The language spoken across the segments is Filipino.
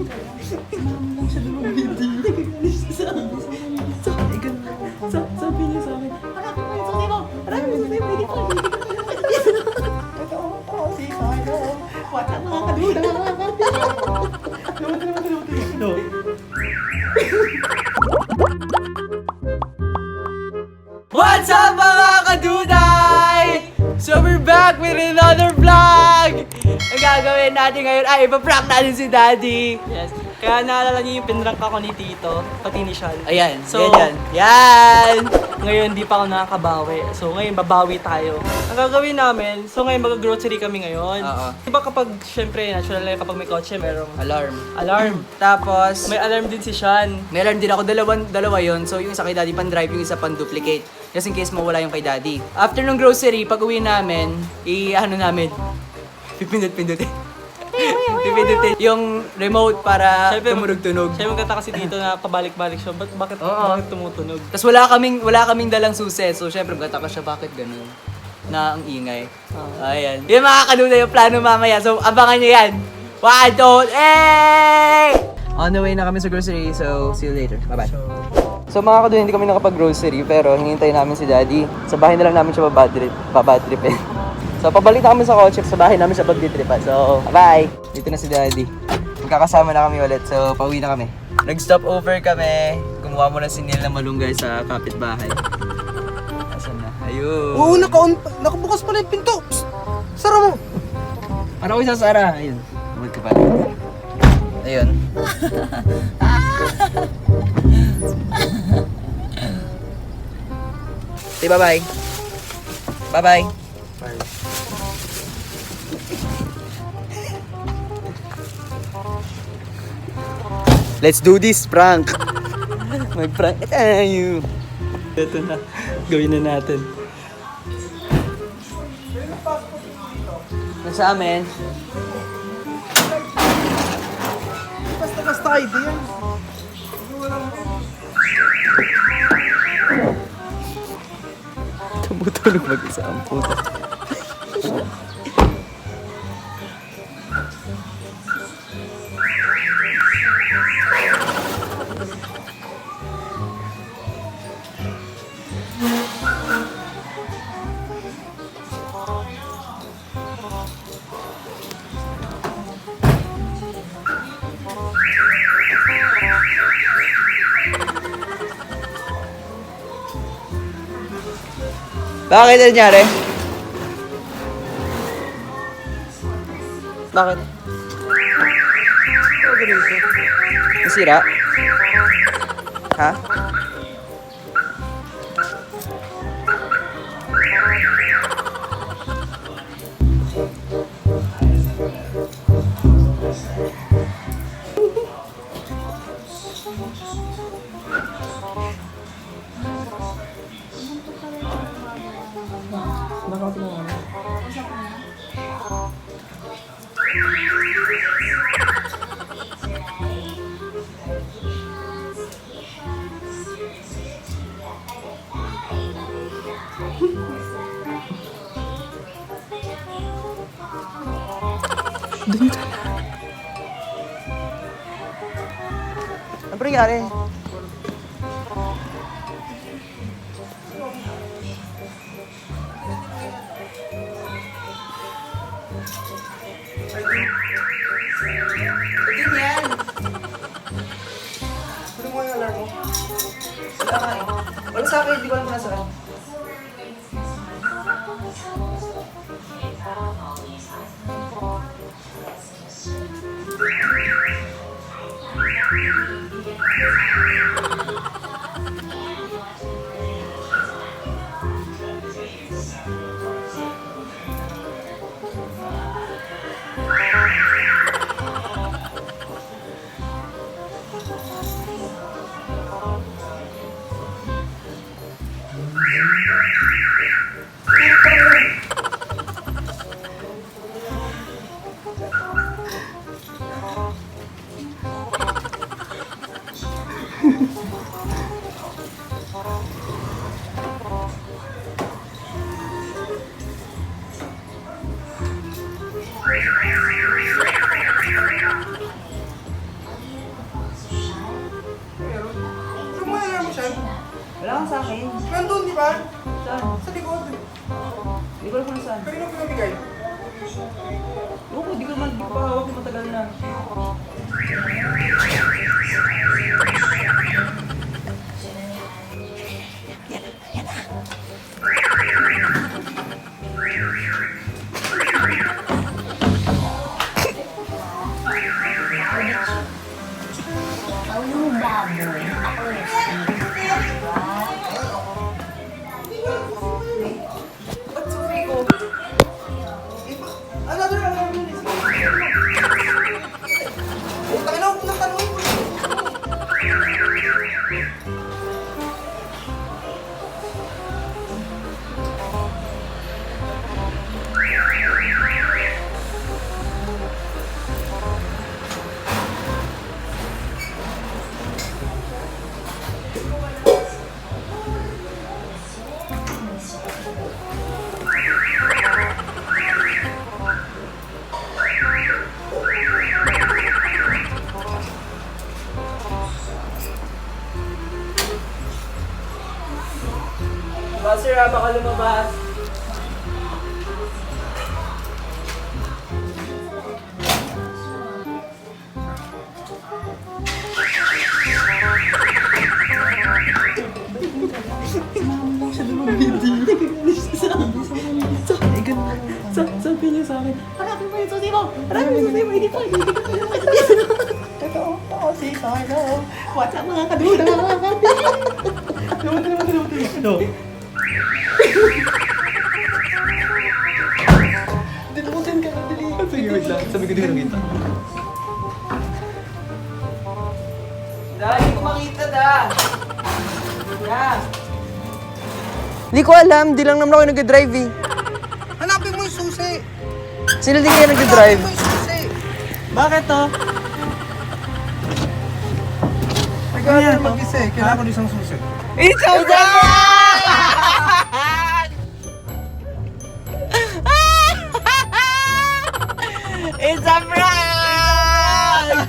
lang siya doon video. Sabi niya sa akin, marami pa yung susi mo! Marami yung susi mo! Hindi pa! Ito ako si Kano. What's up mga kaduda? No. What's up mga kaduday? So we're back with another vlog! Ang gagawin natin ngayon ay ipaprank natin si Daddy. Yes. Kaya naalala niyo yung pinrank ako ni Tito, pati ni Sean. Ayan, So, yan! Ngayon, di pa ako nakakabawi. So, ngayon, babawi tayo. Ang gagawin namin, so ngayon, mag-grocery kami ngayon. Oo. Diba kapag, syempre, natural lang kapag may kotse, merong Alarm. Tapos, may alarm din si Sean. may alarm din ako, dalawa yon. So yung isa kay Daddy pan-drive, yung isa pan-duplicate. Just in case mawala yung kay Daddy. After ng grocery, pag uwi namin, i-ano namin, pipindot-pindutin. Pipindutin yung remote para Siyempre, tumunog-tunog. Siya magkataka si Tito na pabalik-balik siya. Bakit Oo. tumutunog? Tapos wala kaming dalang susi. So syempre magkataka siya, bakit ganun? Na ang ingay. Ayan. Yung mga kanuda yung plano mamaya. So abangan nyo yan. 1, 2, hey! On the way na kami sa grocery. So see you later. Bye-bye. So mga kaduda, hindi kami nakapag-grocery pero hinihintay namin si Daddy. Sa bahay na lang namin siya babadripin. So pabalik na kami sa kotse, sa bahay namin siya pagditripan. So bye! Dito na si Daddy. Magkakasama na kami ulit, so pauwi na kami. Nag-stop over kami. Kumuha mo na si Neil na malunggay sa kapitbahay. Asan na? Ayun. Oo, nakabukas pala yung pinto. Psst! Sara mo. Ano ko isasara? Ayun. Tumad ka pala. Ayun. Say bye-bye. Bye-bye. Let's do this prank. May prank tayo. Ito na. Gawin na natin. Sa amin. Basta-basta ID yan. Tumutulog mag-isa ang puta. Bakit ano nangyari? Bakit? Nasira? Ha? Ano nangyari? Ayun yan! Ano mo yung alarm mo? Wala ka eh. Wala sa akin, di ko alam kung nasaan. saan? Kanino pinabigay? Oo, di ko man pahawak matagal na. Buster, baka lumabas. Sabi niya sa akin, hanapin mo yung susi mo! Hanapin mo yung susi mo! Hindi pa! Totoo si Carlo! What's up mga kaduda? Dilutin ka na, dali! Sige, wait lang. Sabi ko di ka nakita. Dahil ko makita da. Yeah. Hindi ko alam, di lang naman ako nag-drive eh. Hanapin mo yung susi! Sino di kaya nag-drive? Hanapin mo yung susi! Bakit to? Kailangan mag-isa eh. Kailangan ko ng isang susi. It's a It's a prank!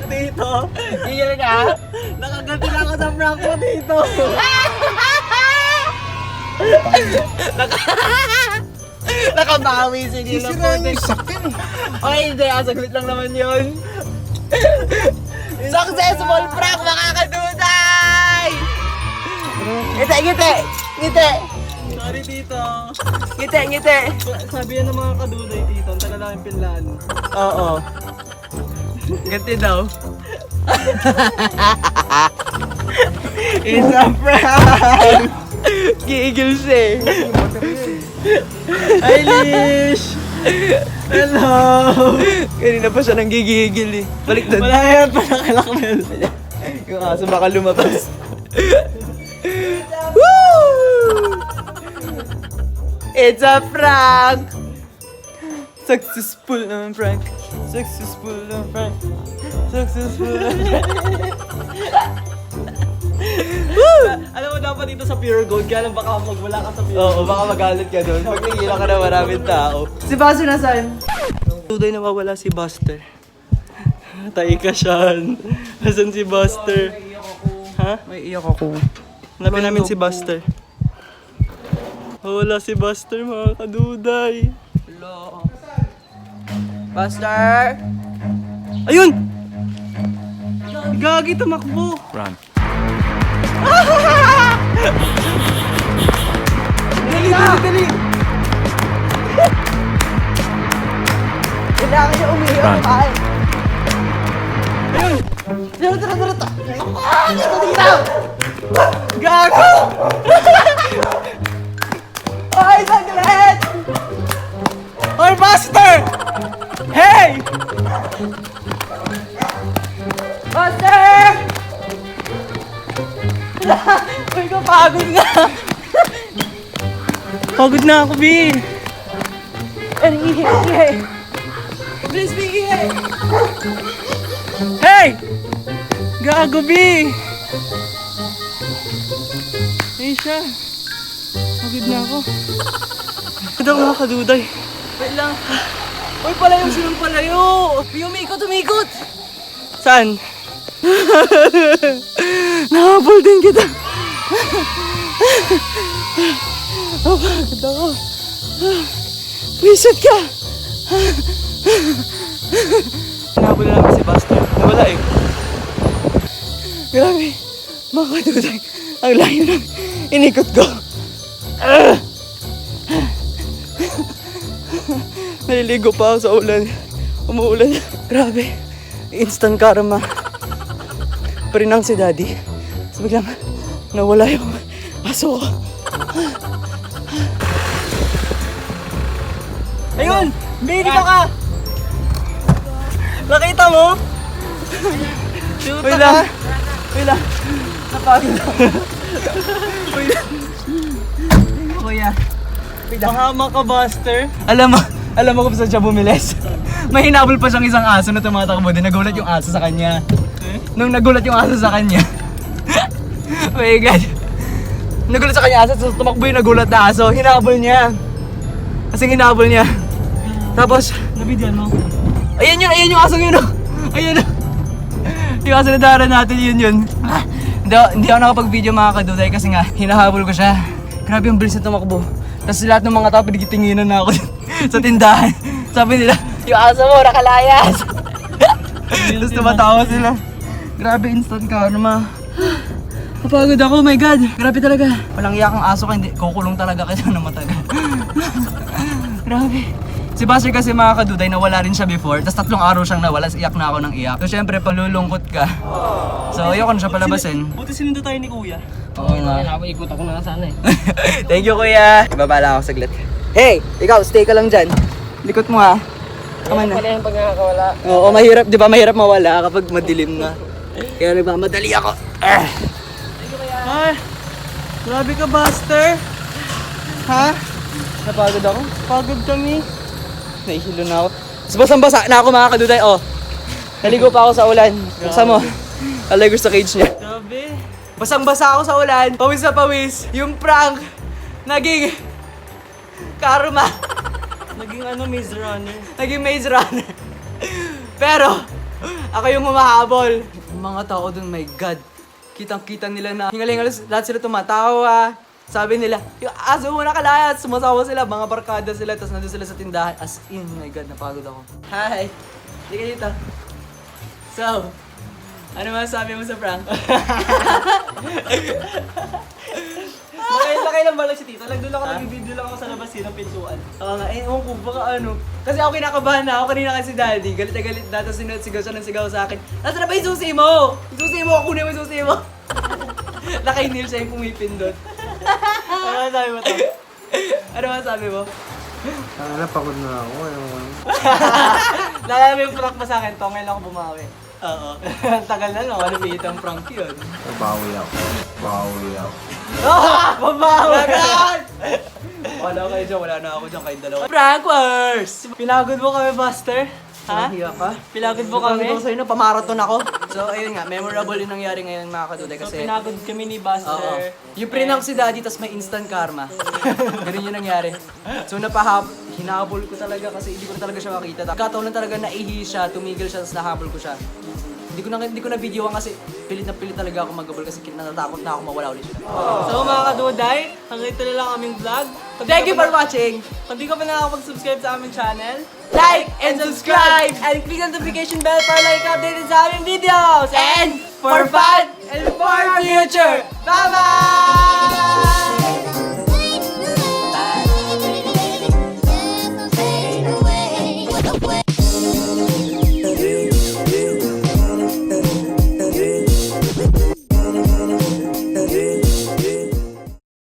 Dito! Gigil ka? Nakaganti na ako sa prank mo dito! Nakabawi si Nilo Sisirain Putik. yung sakyan eh. Oy, hindi. Saglit lang naman yun. Successful prank, mga kaduday! Ngiti, ngiti! Ngiti! Sorry tito! Ngiti, ngiti! Sabi yan ng mga kaduday tito, ang tagal namin pinlaan. Oo. Ganti daw. It's a prank! Gigil siya eh. Hi Lish! Hello! Kanina pa siya nang gigigil eh. Balik doon. Wala yan pa nakalakmel. Yung aso baka lumabas. Woo! It's a prank! Successful naman prank. Successful naman prank. Successful naman prank. Alam mo dapat dito sa Pure Gold, kaya lang baka magwala ka sa Pure Oo, Gold. baka magalit ka doon. Pag nagila ka na maraming tao. Si Baso nasaan? Tuday nawawala si Buster. Tayo ka siyan. Nasaan si Buster? Ha? May iyak ako. Hanapin namin si Buster. Wala si Buster mga kaduday. Hello. Buster! Ayun! Gagi tumakbo. Run. Dali, dali, dali! Kailangan niya umiyak. Ay! Ayun! Tara, tara, tara, tara! Dito! Gago! Ay, saglit! Hoy, Buster! Hey! Buster! Uy, kapagod nga! Pagod na ako, B. Ano, ihi, ihi! Please, be ihi! Hey! Gago, B. Ayun siya. Pagod na ako. Pagod ako mga kaduday. Wait lang. Uy, palayo silang palayo! Umikot, umikot! Saan? Nahabol din kita. Napagod ako. Wisat ka! Hinabol na namin si Buster. Nawala eh. Grabe. Mga kaduday. Ang layo na inikot ko. Naliligo pa ako sa ulan. Umuulan. Grabe. Instant karma. Parinang si Daddy. Tapos biglang nawala yung aso ko. Ayun! May dito ka! Nakita mo? Wait lang. Wait lang. Napagod ako. Wait lang. Kuya. Mahama ka, Buster. Alam mo kung saan siya bumilis. May hinabol pa siyang isang aso na tumatakbo din. Nagulat yung aso sa kanya. Nung nagulat yung aso sa kanya. Oh my God. Nagulat sa kanya aso, so tumakbo yung nagulat na aso. Hinabol niya. Kasing hinabol niya. Tapos, nabidyan mo? Ayan yung aso yun. Oh. Ayan. Yung aso na dara natin, yun. Hindi ako nakapag-video mga kaduday kasi nga, hinahabol ko siya. Grabe yung bilis na tumakbo. Tapos lahat ng mga tao pinagitinginan na ako sa tindahan. Sabi nila, yung aso mo, nakalayas. Tapos tumatawa sila. Grabe, instant karma. Napagod ako, oh my God. Grabe talaga. Walang iyak ang aso ka, hindi. Kukulong talaga kasi na matagal. Grabe. Si Buster kasi mga kaduday, nawala rin siya before. Tapos 3 araw siyang nawala, iyak na ako ng iyak. So syempre, palulungkot ka. So ayoko na siya palabasin. Buti sinundo tayo ni Kuya. Oo nga. Ikot ako na sana eh. Thank you, Kuya. Ibabala ako saglit. Hey, ikaw, stay ka lang dyan. Likot mo ha. Tama na. Pala yung pag nakakawala. Oo, mahirap, di ba mahirap mawala kapag madilim na. Kaya nagmamadali ako. Ay, grabe ka, Buster. Ha? Napagod ako? Pagod kami. Nahihilo na ako. Basang-basa na ako mga kaduday. Oh, naligo pa ako sa ulan. Buksan mo. Alagos sa cage niya. Grabe. Basang-basa ako sa ulan. Pawis na pawis. Yung prank, naging karma. Naging Maze Runner. Naging Maze Runner. Pero, ako yung humahabol. Yung mga tao dun, my God. Kitang-kita nila na hingaling lahat sila tumatawa. Sabi nila, yung aso mo nakalaya. Sumasawa sila, mga barkada sila. Tapos nandun sila sa tindahan. As in, my God, napagod ako. Hi! Hindi ka dito. So, ano masasabi mo sa prank? Nakailan lang bala si Tito. Nagdoon ako, nag-video lang ako sa labas ng pintuan. Oo nga, ewan ko, baka ano. Kasi ako kinakabahan na ako kanina kasi Daddy. Galit na galit na, tapos sigaw siya ng sigaw sa akin. Nasaan na ba yung susi mo? Yung susi mo, kunin mo yung susi mo. Nakainil siya yung pumipindot. Ano sabi mo to? Ano masasabi mo? Napagod na ako. Nalala mo yung prank mo sa akin to, ngayon ako bumawi. Oo. Ang tagal na no? Malupit ang prank yun. Bawi ako. Babawi! Wala kayo dyan, wala na ako dyan kayong dalawa. Prankers! Pinagod mo kami, Buster? Ha? Nahiya ka? Pinagod mo kami? Pinagod ko sa'yo na, pamarathon ako. So, ayun nga, memorable yung nangyari ngayon mga kaduday So, kasi... pinagod kami ni Oo. Buster. Yung prinang si Daddy, tas may instant karma. Ganun yung nangyari. So hinabol ko talaga kasi hindi ko na talaga siya makita. Kataon lang talaga naihi siya, tumigil siya, tas nahabol ko siya. Hindi ko na videoan kasi pilit na pilit talaga ako magabol kasi natatakot na ako mawala ulit siya. So mga kaduday, hanggang ito na lang aming vlog. Thank you for watching! Kung di ka pa nakakapag-subscribe sa aming channel, Like and subscribe! and click the notification bell para like updated sa aming videos! And for fun and for future! Bye-bye!